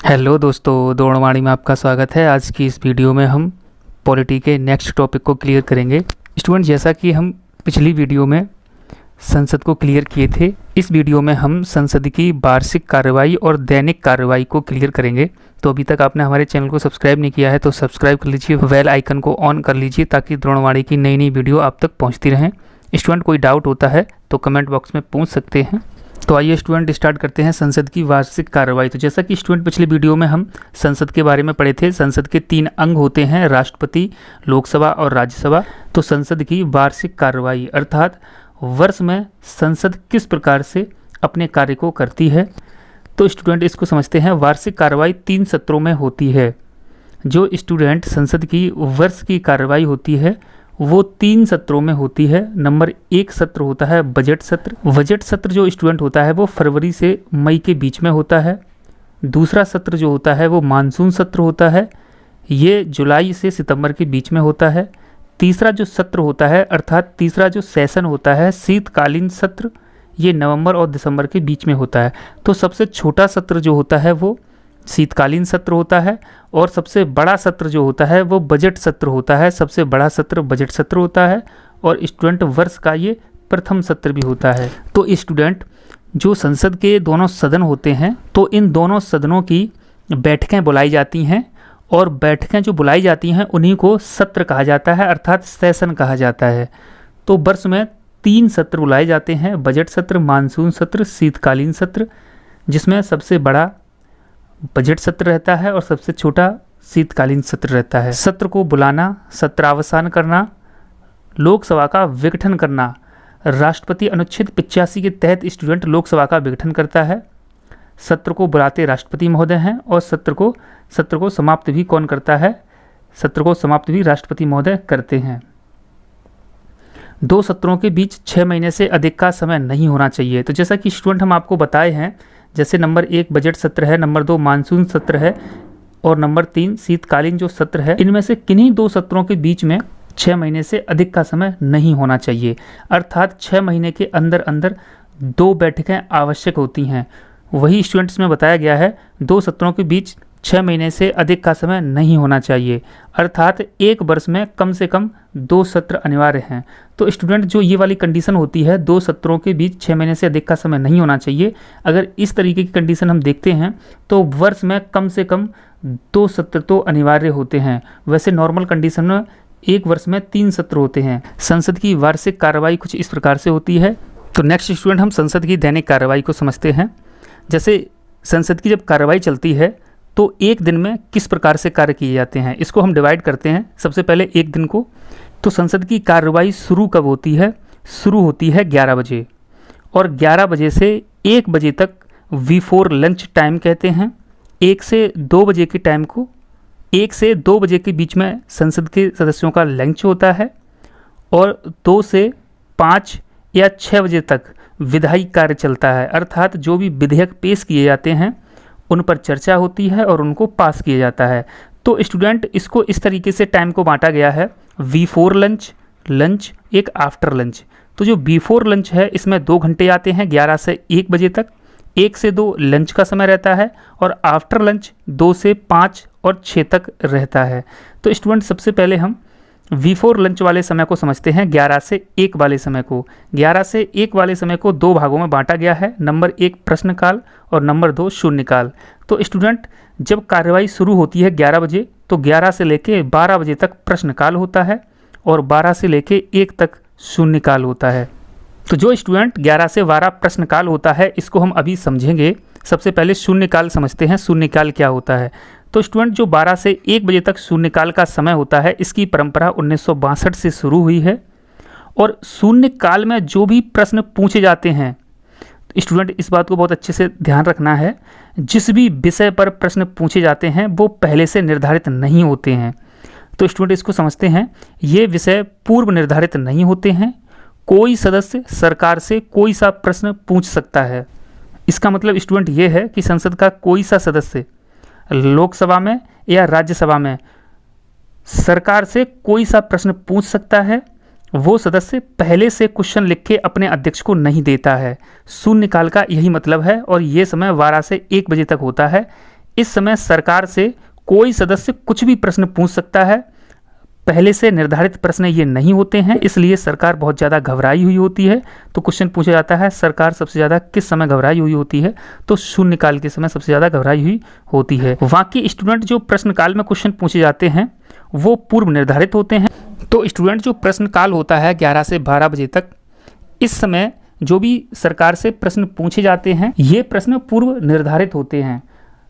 Hello दोस्तों, दौड़वाणी में आपका स्वागत है। आज की इस वीडियो में हम पॉलिटी के नेक्स्ट टॉपिक को क्लियर करेंगे। स्टूडेंट, जैसा कि हम पिछली वीडियो में संसद को क्लियर किए थे, इस वीडियो में हम संसद की वार्षिक कार्रवाई और दैनिक कार्रवाई को क्लियर करेंगे। तो अभी तक आपने हमारे चैनल को सब्सक्राइब नहीं किया है तो सब्सक्राइब कर लीजिए, बेल आइकन को ऑन कर लीजिए ताकि द्रोणवाणी की नई नई वीडियो आप तक पहुँचती रहें। स्टूडेंट, कोई डाउट होता है तो कमेंट बॉक्स में पूछ सकते हैं। तो आइए स्टूडेंट स्टार्ट करते हैं संसद की वार्षिक कार्रवाई। तो जैसा कि स्टूडेंट पिछले वीडियो में हम संसद के बारे में पढ़े थे, संसद के 3 अंग होते हैं, राष्ट्रपति, लोकसभा और राज्यसभा। तो संसद की वार्षिक कार्रवाई अर्थात वर्ष में संसद किस प्रकार से अपने कार्य को करती है, तो स्टूडेंट इसको समझते हैं। वार्षिक कार्रवाई 3 सत्रों में होती है। जो स्टूडेंट संसद की वर्ष की कार्रवाई होती है वो 3 सत्रों में होती है। नंबर 1 सत्र होता है बजट सत्र। बजट सत्र जो स्टूडेंट होता है वो फरवरी से मई के बीच में होता है। दूसरा सत्र जो होता है वो मानसून सत्र होता है, ये जुलाई से सितंबर के बीच में होता है। तीसरा जो सत्र होता है अर्थात तीसरा जो सेशन होता है शीतकालीन सत्र, ये नवंबर और दिसंबर के बीच में होता है। तो सबसे छोटा सत्र जो होता है वो शीतकालीन सत्र होता है और सबसे बड़ा सत्र जो होता है वो बजट सत्र होता है। सबसे बड़ा सत्र बजट सत्र होता है और स्टूडेंट वर्ष का ये प्रथम सत्र भी होता है। तो स्टूडेंट, जो संसद के दोनों सदन होते हैं तो इन दोनों सदनों की बैठकें बुलाई जाती हैं और बैठकें जो बुलाई जाती हैं उन्हीं को सत्र कहा जाता है अर्थात सेशन कहा जाता है। तो वर्ष में 3 सत्र बुलाए जाते हैं, बजट सत्र, मानसून सत्र, शीतकालीन सत्र, जिसमें सबसे बड़ा बजट सत्र रहता है और सबसे छोटा शीतकालीन सत्र रहता है। सत्र को बुलाना, सत्रावसान करना, लोकसभा का विघटन करना। राष्ट्रपति अनुच्छेद 85 के तहत स्टूडेंट लोकसभा का विघटन करता है। सत्र को बुलाते राष्ट्रपति महोदय हैं और सत्र को समाप्त भी कौन करता है? सत्र को समाप्त भी राष्ट्रपति महोदय करते हैं। 2 सत्रों के बीच 6 महीने से अधिक का समय नहीं होना चाहिए। तो जैसा कि स्टूडेंट हम आपको बताए हैं, जैसे नंबर 1 बजट सत्र है, नंबर 2 मानसून सत्र है और नंबर 3 शीतकालीन जो सत्र है, इनमें से किन्हीं 2 सत्रों के बीच में 6 महीने से अधिक का समय नहीं होना चाहिए। अर्थात 6 महीने के अंदर अंदर 2 बैठकें आवश्यक होती हैं। वही स्टूडेंट्स में बताया गया है 2 सत्रों के बीच 6 महीने से अधिक का समय नहीं होना चाहिए, अर्थात एक वर्ष में कम से कम 2 सत्र अनिवार्य हैं। तो स्टूडेंट, जो ये वाली कंडीशन होती है 2 सत्रों के बीच 6 महीने से अधिक का समय नहीं होना चाहिए, अगर इस तरीके की कंडीशन हम देखते हैं तो वर्ष में कम से कम 2 सत्र तो अनिवार्य होते हैं। वैसे नॉर्मल कंडीशन में एक वर्ष में 3 सत्र होते हैं। संसद की वार्षिक कार्रवाई कुछ इस प्रकार से होती है। तो नेक्स्ट स्टूडेंट, हम संसद की दैनिक कार्रवाई को समझते हैं। जैसे संसद की जब कार्रवाई चलती है तो एक दिन में किस प्रकार से कार्य किए जाते हैं, इसको हम डिवाइड करते हैं। सबसे पहले एक दिन को, तो संसद की कार्रवाई शुरू कब होती है? शुरू होती है 11 बजे और 11 बजे से 1 बजे तक बिफोर लंच टाइम कहते हैं। 1 से 2 बजे के टाइम को, 1 से 2 बजे के बीच में संसद के सदस्यों का लंच होता है और 2 से 5 या 6 बजे तक विधायी कार्य चलता है, अर्थात जो भी विधेयक पेश किए जाते हैं उन पर चर्चा होती है और उनको पास किया जाता है। तो स्टूडेंट, इसको इस तरीके से टाइम को बांटा गया है, बिफोर लंच, लंच, एक आफ्टर लंच। तो जो बिफोर लंच है इसमें 2 घंटे आते हैं 11 से 1 बजे तक, 1 से 2 लंच का समय रहता है और आफ्टर लंच 2 से 5 और 6 तक रहता है। तो स्टूडेंट, सबसे पहले हम बिफोर लंच वाले समय को समझते हैं, 11 से 1 वाले समय को। 11 से 1 वाले समय को 2 भागों में बांटा गया है, नंबर 1 प्रश्नकाल और नंबर 2 शून्यकाल। तो स्टूडेंट, जब कार्रवाई शुरू होती है 11 बजे तो 11 से लेके 12 बजे तक प्रश्नकाल होता है और 12 से लेके 1 तक शून्यकाल होता है। तो जो स्टूडेंट 11 से 12 प्रश्नकाल होता है इसको हम अभी समझेंगे। सबसे पहले शून्यकाल समझते हैं, शून्यकाल क्या होता है। तो स्टूडेंट, जो 12 से 1 बजे तक शून्यकाल का समय होता है इसकी परंपरा 1962 से शुरू हुई है और शून्यकाल में जो भी प्रश्न पूछे जाते हैं, स्टूडेंट इस बात को बहुत अच्छे से ध्यान रखना है, जिस भी विषय पर प्रश्न पूछे जाते हैं वो पहले से निर्धारित नहीं होते हैं। तो स्टूडेंट इसको समझते हैं, ये विषय पूर्व निर्धारित नहीं होते हैं। कोई सदस्य सरकार से कोई सा प्रश्न पूछ सकता है। इसका मतलब स्टूडेंट ये है कि संसद का कोई सा सदस्य लोकसभा में या राज्यसभा में सरकार से कोई सा प्रश्न पूछ सकता है। वो सदस्य पहले से क्वेश्चन लिख के अपने अध्यक्ष को नहीं देता है। शून्यकाल का यही मतलब है और ये समय 12 से 1 बजे तक होता है। इस समय सरकार से कोई सदस्य कुछ भी प्रश्न पूछ सकता है। पहले से निर्धारित प्रश्न ये नहीं होते हैं, इसलिए सरकार बहुत ज़्यादा घबराई हुई होती है। तो क्वेश्चन पूछा जाता है सरकार सबसे ज़्यादा किस समय घबराई हुई होती है, तो शून्यकाल के समय सबसे ज़्यादा घबराई हुई होती है। बाकी स्टूडेंट जो प्रश्नकाल में क्वेश्चन पूछे जाते हैं वो पूर्व निर्धारित होते हैं। तो स्टूडेंट जो प्रश्नकाल होता है 11 से 12 बजे तक, इस समय जो भी सरकार से प्रश्न पूछे जाते हैं ये प्रश्न पूर्व निर्धारित होते हैं।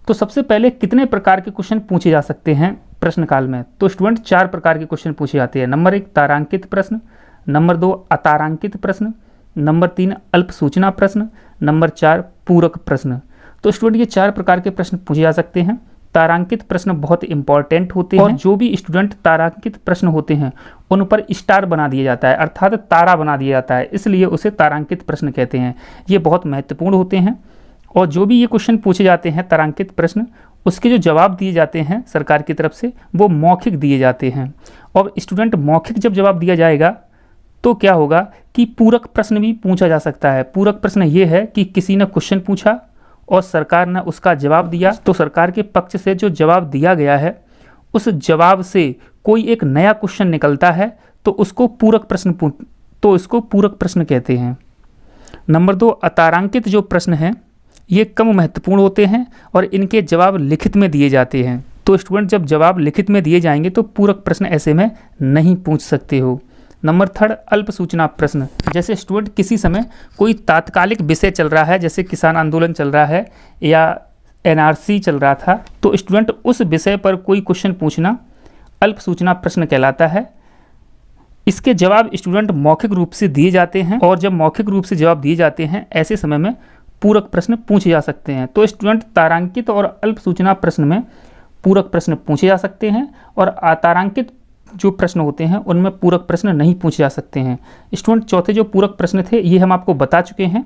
तो सबसे पहले कितने प्रकार के क्वेश्चन पूछे जा सकते हैं प्रश्नकाल में, तो स्टूडेंट 4 प्रकार के क्वेश्चन पूछे जाते हैं। नंबर 1 तारांकित प्रश्न, नंबर 2 अतारांकित प्रश्न, नंबर 3 अल्प सूचना प्रश्न, नंबर 4 पूरक प्रश्न। तो स्टूडेंट ये 4 प्रकार के प्रश्न पूछे जा सकते हैं। तारांकित प्रश्न बहुत इंपॉर्टेंट होते हैं और जो भी स्टूडेंट तारांकित प्रश्न होते हैं उन पर स्टार बना दिया जाता है, अर्थात तारा बना दिया जाता है, इसलिए उसे तारांकित प्रश्न कहते हैं। ये बहुत महत्वपूर्ण होते हैं और जो भी ये क्वेश्चन पूछे जाते हैं तारांकित प्रश्न, उसके जो जवाब दिए जाते हैं सरकार की तरफ से वो मौखिक दिए जाते हैं। और स्टूडेंट मौखिक जब जवाब दिया जाएगा तो क्या होगा कि पूरक प्रश्न भी पूछा जा सकता है। पूरक प्रश्न ये है कि किसी ने क्वेश्चन पूछा और सरकार ने उसका जवाब दिया, तो सरकार के पक्ष से जो जवाब दिया गया है उस जवाब से कोई एक नया क्वेश्चन निकलता है तो उसको पूरक प्रश्न कहते हैं। नंबर 2 अतारांकित जो प्रश्न हैं ये कम महत्वपूर्ण होते हैं और इनके जवाब लिखित में दिए जाते हैं। तो स्टूडेंट जब जवाब लिखित में दिए जाएंगे तो पूरक प्रश्न ऐसे में नहीं पूछ सकते हो। नंबर 3 अल्प सूचना प्रश्न, जैसे स्टूडेंट किसी समय कोई तात्कालिक विषय चल रहा है, जैसे किसान आंदोलन चल रहा है या एनआरसी चल रहा था, तो स्टूडेंट उस विषय पर कोई क्वेश्चन पूछना अल्प सूचना प्रश्न कहलाता है। इसके जवाब स्टूडेंट मौखिक रूप से दिए जाते हैं और जब मौखिक रूप से जवाब दिए जाते हैं ऐसे समय में पूरक प्रश्न पूछे जा सकते हैं। तो स्टूडेंट तारांकित और अल्प सूचना प्रश्न में पूरक प्रश्न पूछे जा सकते हैं और अतारांकित जो प्रश्न होते हैं उनमें पूरक प्रश्न नहीं पूछे जा सकते हैं। स्टूडेंट चौथे जो पूरक प्रश्न थे ये हम आपको बता चुके हैं।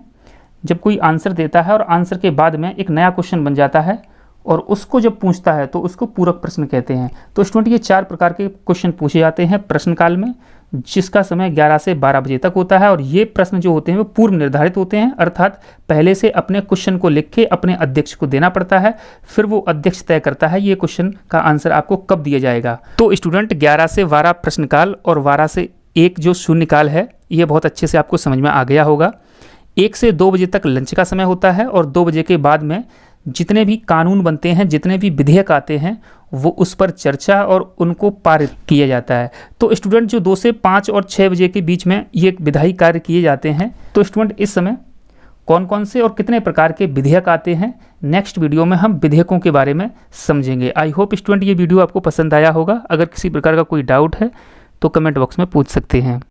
जब कोई आंसर देता है और आंसर के बाद में एक नया क्वेश्चन बन जाता है और उसको जब पूछता है तो उसको पूरक प्रश्न कहते हैं। तो स्टूडेंट ये 4 प्रकार के क्वेश्चन पूछे जाते हैं प्रश्नकाल में, जिसका समय 11 से 12 बजे तक होता है। और ये प्रश्न जो होते हैं वो पूर्व निर्धारित होते हैं, अर्थात पहले से अपने क्वेश्चन को लिख के अपने अध्यक्ष को देना पड़ता है, फिर वो अध्यक्ष तय करता है ये क्वेश्चन का आंसर आपको कब दिया जाएगा। तो स्टूडेंट 11 से 12 प्रश्नकाल और 12 से 1 जो शून्यकाल है ये बहुत अच्छे से आपको समझ में आ गया होगा। 1 से 2 बजे तक लंच का समय होता है और 2 बजे के बाद में जितने भी कानून बनते हैं, जितने भी विधेयक आते हैं वो उस पर चर्चा और उनको पारित किया जाता है। तो स्टूडेंट जो 2 से 5 और 6 बजे के बीच में ये विधायी कार्य किए जाते हैं। तो स्टूडेंट इस समय कौन कौन से और कितने प्रकार के विधेयक आते हैं नेक्स्ट वीडियो में हम विधेयकों के बारे में समझेंगे। आई होप स्टूडेंट ये वीडियो आपको पसंद आया होगा। अगर किसी प्रकार का कोई डाउट है तो कमेंट बॉक्स में पूछ सकते हैं।